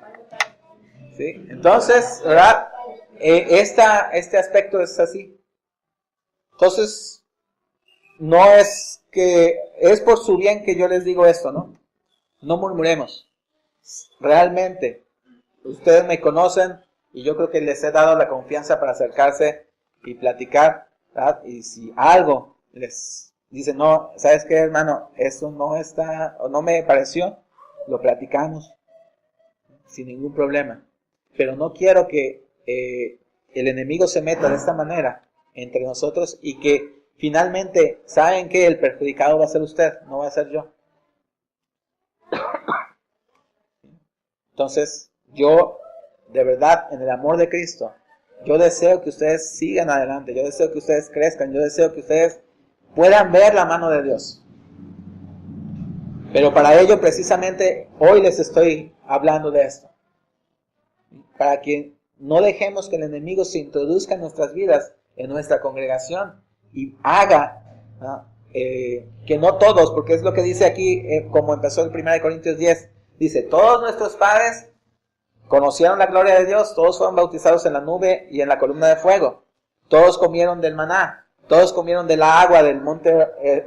¿Sí? Entonces, ¿verdad? Este aspecto es así. Entonces, no es que, es por su bien que yo les digo esto, ¿no? No murmuremos. Realmente, ustedes me conocen y yo creo que les he dado la confianza para acercarse y platicar, ¿verdad? Y si algo les dice, no, ¿sabes qué, hermano? Eso no está, o no me pareció, lo platicamos sin ningún problema. Pero no quiero que el enemigo se meta de esta manera entre nosotros y que finalmente, ¿saben qué? El perjudicado va a ser usted, no va a ser yo. Entonces, yo, de verdad, en el amor de Cristo, yo deseo que ustedes sigan adelante, yo deseo que ustedes crezcan, yo deseo que ustedes puedan ver la mano de Dios. Pero para ello precisamente hoy les estoy hablando de esto. Para que no dejemos que el enemigo se introduzca en nuestras vidas, en nuestra congregación, y haga, ¿no? Que no todos, porque es lo que dice aquí, como empezó el 1 Corintios 10, dice, todos nuestros padres conocieron la gloria de Dios, todos fueron bautizados en la nube y en la columna de fuego, todos comieron del maná, todos comieron de la agua del monte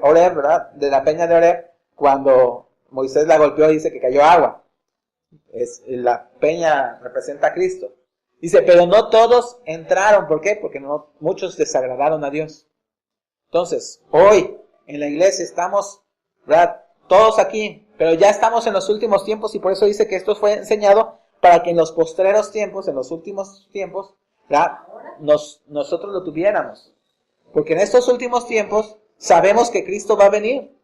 Horeb, ¿verdad? De la peña de Horeb, cuando Moisés la golpeó dice que cayó agua. La peña representa a Cristo. Dice, pero no todos entraron. ¿Por qué? Porque muchos desagradaron a Dios. Entonces, hoy en la iglesia estamos, ¿verdad? Todos aquí, pero ya estamos en los últimos tiempos y por eso dice que esto fue enseñado para que en los postreros tiempos, en los últimos tiempos, ¿verdad? Nosotros lo tuviéramos. Porque en estos últimos tiempos sabemos que Cristo va a venir.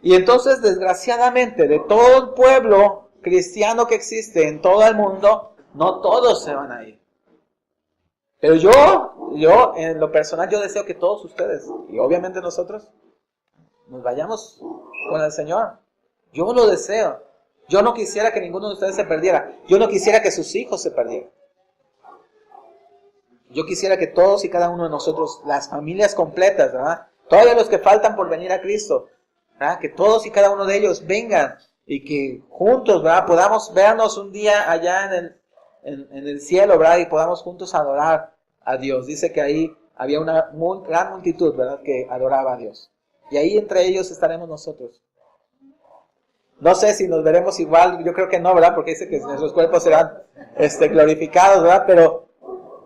Y entonces, desgraciadamente, de todo el pueblo cristiano que existe en todo el mundo, no todos se van a ir. Pero yo, en lo personal, yo deseo que todos ustedes, y obviamente nosotros, nos vayamos con el Señor. Yo lo deseo. Yo no quisiera que ninguno de ustedes se perdiera. Yo no quisiera que sus hijos se perdieran. Yo quisiera que todos y cada uno de nosotros, las familias completas, ¿verdad? Todavía los que faltan por venir a Cristo, ¿verdad? Que todos y cada uno de ellos vengan y que juntos, ¿verdad? Podamos vernos un día allá en el cielo, ¿verdad? Y podamos juntos adorar a Dios. Dice que ahí había una gran multitud, ¿verdad? Que adoraba a Dios. Y ahí entre ellos estaremos nosotros. No sé si nos veremos igual, yo creo que no, ¿verdad? Porque dice que nuestros cuerpos serán glorificados, ¿verdad? Pero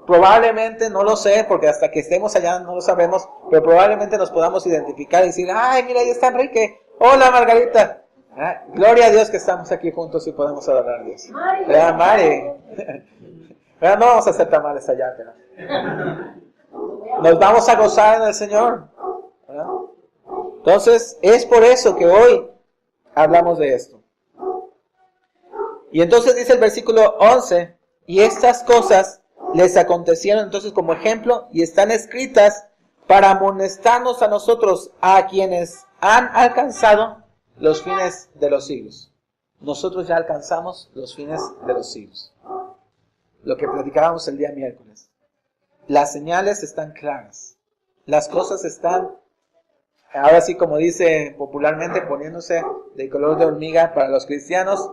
probablemente, no lo sé, porque hasta que estemos allá no lo sabemos, pero probablemente nos podamos identificar y decir, ay, mira, ahí está Enrique, hola Margarita, ¿ah? Gloria a Dios que estamos aquí juntos y podemos adorar a Dios. ¿Verdad, Mari? ¿Verdad? No vamos a hacer tamales allá, pero nos vamos a gozar en el Señor, ¿verdad? Entonces, es por eso que hoy hablamos de esto. Y entonces dice el versículo 11, y estas cosas les acontecieron entonces como ejemplo y están escritas para amonestarnos a nosotros, a quienes han alcanzado los fines de los siglos. Nosotros ya alcanzamos los fines de los siglos. Lo que platicábamos el día miércoles. Las señales están claras. Las cosas están, ahora sí como dice popularmente, poniéndose de color de hormiga para los cristianos.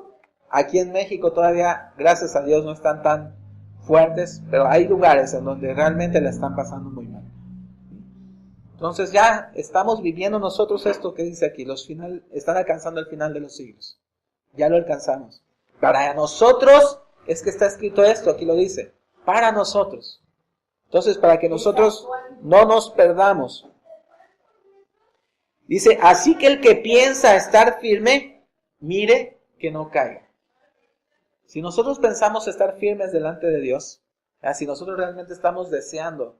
Aquí en México todavía, gracias a Dios, no están tan fuertes, pero hay lugares en donde realmente la están pasando muy mal. Entonces ya estamos viviendo nosotros esto que dice aquí, están alcanzando el final de los siglos. Ya lo alcanzamos. Para nosotros es que está escrito esto, aquí lo dice, para nosotros. Entonces, para que nosotros no nos perdamos. Dice, así que el que piensa estar firme, mire que no caiga. Si nosotros pensamos estar firmes delante de Dios, si nosotros realmente estamos deseando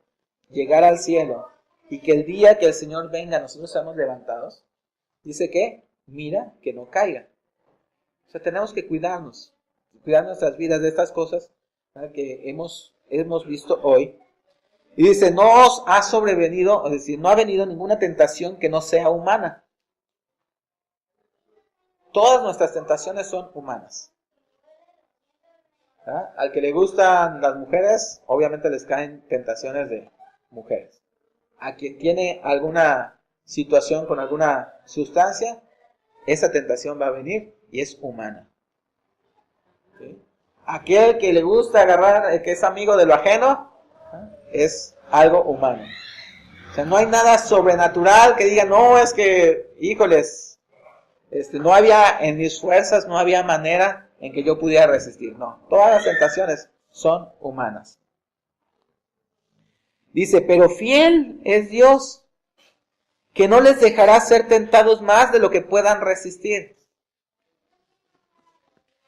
llegar al cielo y que el día que el Señor venga nosotros seamos levantados, dice que mira que no caiga. O sea, tenemos que cuidar nuestras vidas de estas cosas, ¿verdad? Que hemos visto hoy. Y dice, no os ha sobrevenido, es decir, no ha venido ninguna tentación que no sea humana. Todas nuestras tentaciones son humanas. ¿Ah? Al que le gustan las mujeres, obviamente les caen tentaciones de mujeres. A quien tiene alguna situación con alguna sustancia, esa tentación va a venir y es humana. ¿Sí? Aquel que le gusta agarrar, que es amigo de lo ajeno, es algo humano. O sea, no hay nada sobrenatural que diga, no, es que, híjoles, no había en mis fuerzas, no había manera en que yo pudiera resistir. No, todas las tentaciones son humanas. Dice, pero fiel es Dios, que no les dejará ser tentados más de lo que puedan resistir.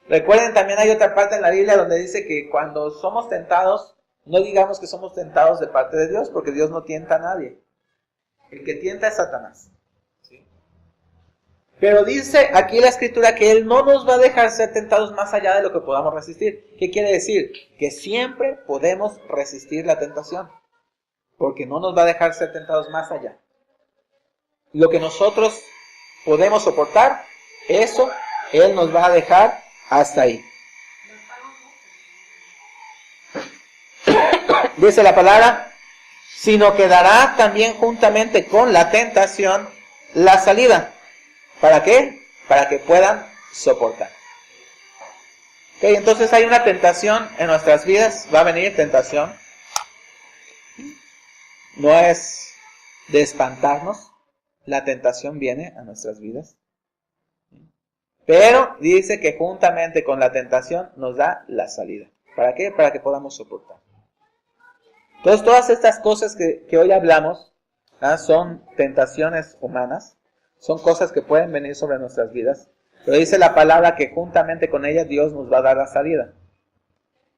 Recuerden, también hay otra parte en la Biblia donde dice que cuando somos tentados, no digamos que somos tentados de parte de Dios, porque Dios no tienta a nadie. El que tienta es Satanás. ¿Sí? Pero dice aquí la Escritura que Él no nos va a dejar ser tentados más allá de lo que podamos resistir. ¿Qué quiere decir? Que siempre podemos resistir la tentación, porque no nos va a dejar ser tentados más allá. lo que nosotros podemos soportar, eso Él nos va a dejar hasta ahí. Dice la palabra, sino que dará también juntamente con la tentación la salida. ¿Para qué? Para que puedan soportar. Okay, entonces hay una tentación en nuestras vidas, va a venir tentación. No es de espantarnos, la tentación viene a nuestras vidas. Pero dice que juntamente con la tentación nos da la salida. ¿Para qué? Para que podamos soportar. Entonces todas estas cosas que hoy hablamos, ¿ah?, son tentaciones humanas, son cosas que pueden venir sobre nuestras vidas. Pero dice la palabra que juntamente con ella Dios nos va a dar la salida.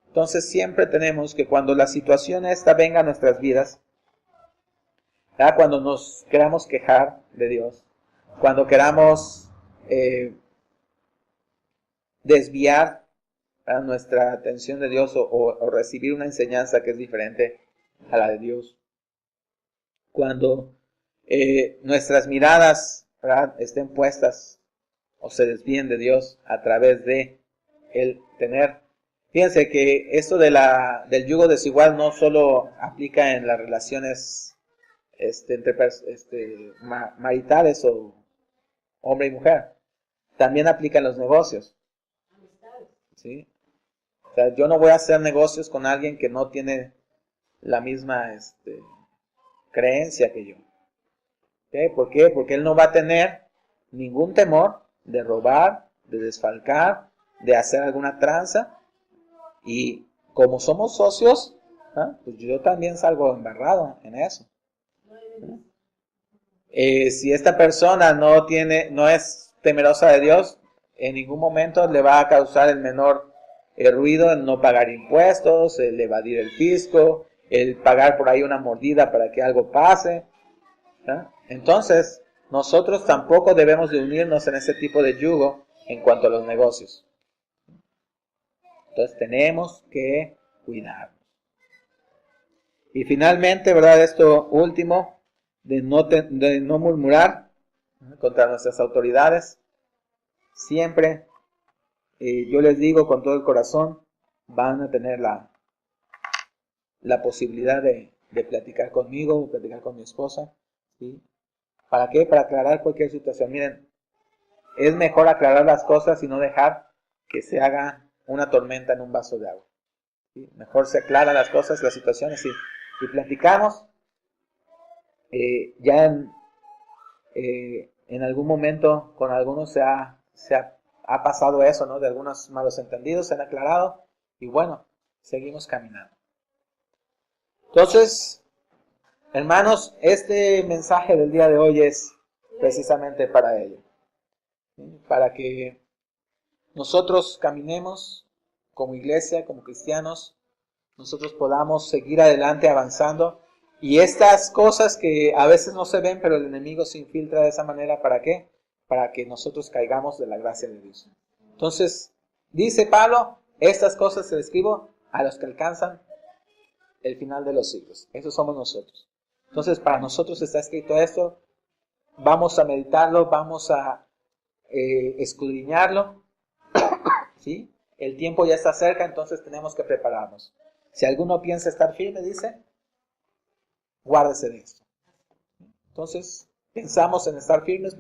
Entonces siempre tenemos que cuando la situación esta venga a nuestras vidas, ¿verdad?, cuando nos queramos quejar de Dios, cuando queramos desviar a nuestra atención de Dios o recibir una enseñanza que es diferente a la de Dios, cuando nuestras miradas, ¿verdad?, estén puestas o se desvíen de Dios a través de el tener. Fíjense que esto del yugo desigual no solo aplica en las relaciones entre maritales o hombre y mujer, también aplica en los negocios. ¿Sí? O sea, yo no voy a hacer negocios con alguien que no tiene la misma creencia que yo. ¿Okay? ¿Por qué? Porque él no va a tener ningún temor de robar, de desfalcar, de hacer alguna tranza. Y como somos socios, pues yo también salgo embarrado en eso. Si esta persona no es temerosa de Dios, en ningún momento le va a causar el menor ruido el no pagar impuestos, el evadir el fisco, el pagar por ahí una mordida para que algo pase. Entonces, nosotros tampoco debemos de unirnos en ese tipo de yugo en cuanto a los negocios. Entonces tenemos que cuidarnos. Y finalmente, ¿verdad?, esto último, de no murmurar contra nuestras autoridades. Siempre, yo les digo con todo el corazón, van a tener la posibilidad de platicar conmigo o platicar con mi esposa. ¿Sí? ¿Para qué? Para aclarar cualquier situación. Miren, es mejor aclarar las cosas y no dejar que se haga una tormenta en un vaso de agua. ¿Sí? Mejor se aclaran las cosas, las situaciones y platicamos. Ya en algún momento con algunos se ha pasado eso, ¿no? De algunos malos entendidos, se han aclarado y bueno, seguimos caminando. Entonces, hermanos, este mensaje del día de hoy es precisamente para ello. ¿Sí? Para que nosotros caminemos como iglesia, como cristianos, nosotros podamos seguir adelante avanzando. Y estas cosas que a veces no se ven, pero el enemigo se infiltra de esa manera, ¿para qué? Para que nosotros caigamos de la gracia de Dios. Entonces, dice Pablo, estas cosas se las escribo a los que alcanzan el final de los siglos. Esos somos nosotros. Entonces, para nosotros está escrito esto, vamos a meditarlo, vamos a escudriñarlo, ¿sí? El tiempo ya está cerca, entonces tenemos que prepararnos. Si alguno piensa estar firme, dice, guárdese de esto. Entonces, pensamos en estar firmes,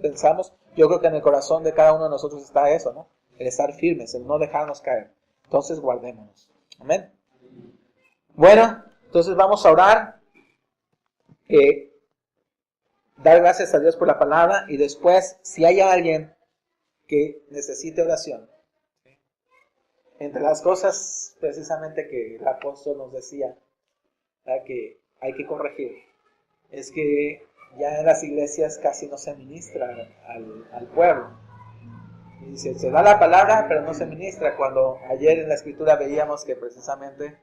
yo creo que en el corazón de cada uno de nosotros está eso, ¿no? El estar firmes, el no dejarnos caer. Entonces, guardémonos. Amén. Bueno, entonces vamos a orar, dar gracias a Dios por la palabra y después, si hay alguien que necesite oración, ¿sí? Entre las cosas precisamente que el apóstol nos decía, ¿verdad?, que hay que corregir, es que ya en las iglesias casi no se ministra al pueblo. Y dice, se da la palabra, pero no se ministra, cuando ayer en la escritura veíamos que precisamente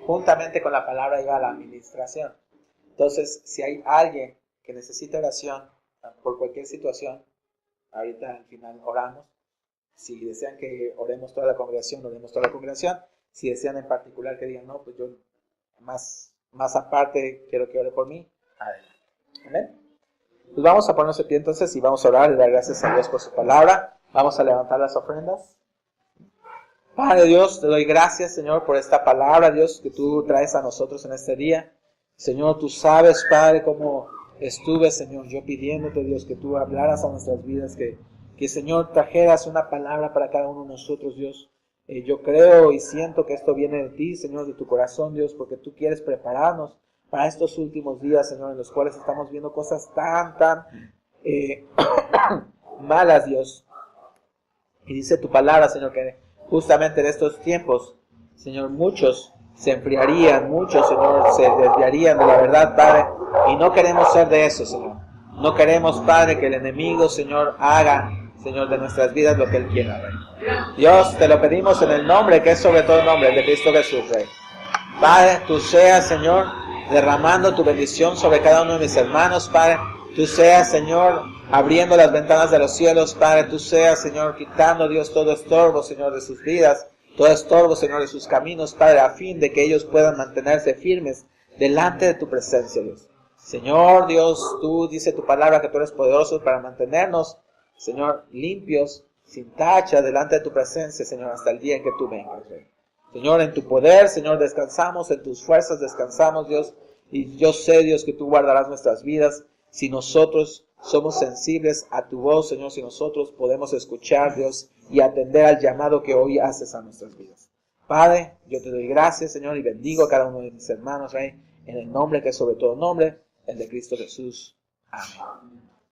juntamente con la palabra iba la administración. Entonces, si hay alguien que necesita oración por cualquier situación, ahorita al final oramos. Si desean que oremos toda la congregación, oremos toda la congregación. Si desean en particular que digan, no, pues yo más aparte quiero que ore por mí, adelante. Amén. Pues vamos a ponernos de pie entonces y vamos a orar y dar gracias a Dios por su palabra. Vamos a levantar las ofrendas. Padre Dios, te doy gracias, Señor, por esta palabra, Dios, que tú traes a nosotros en este día. Señor, tú sabes, Padre, cómo estuve, Señor, yo pidiéndote, Dios, que tú hablaras a nuestras vidas, que Señor, trajeras una palabra para cada uno de nosotros, Dios. Yo creo y siento que esto viene de ti, Señor, de tu corazón, Dios, porque tú quieres prepararnos para estos últimos días, Señor, en los cuales estamos viendo cosas tan malas, Dios. Y dice tu palabra, Señor, que justamente en estos tiempos, Señor, muchos se enfriarían, muchos, Señor, se desviarían de la verdad, Padre, y no queremos ser de eso, Señor. No queremos, Padre, que el enemigo, Señor, haga, Señor, de nuestras vidas lo que Él quiera, Rey. Dios, te lo pedimos en el nombre que es sobre todo el nombre de Cristo Jesús, Rey. Padre, tú seas, Señor, derramando tu bendición sobre cada uno de mis hermanos, Padre. Tú seas, Señor, abriendo las ventanas de los cielos, Padre. Tú seas, Señor, quitando, Dios, todo estorbo, Señor, de sus vidas, todo estorbo, Señor, de sus caminos, Padre, a fin de que ellos puedan mantenerse firmes delante de tu presencia, Dios. Señor, Dios, tú dice tu palabra que tú eres poderoso para mantenernos, Señor, limpios, sin tacha, delante de tu presencia, Señor, hasta el día en que tú vengas, Rey. Señor, en tu poder, Señor, descansamos, en tus fuerzas descansamos, Dios, y yo sé, Dios, que tú guardarás nuestras vidas si nosotros somos sensibles a tu voz, Señor, si nosotros podemos escuchar, Dios, y atender al llamado que hoy haces a nuestras vidas. Padre, yo te doy gracias, Señor, y bendigo a cada uno de mis hermanos, Rey, en el nombre que es sobre todo nombre, el de Cristo Jesús. Amén.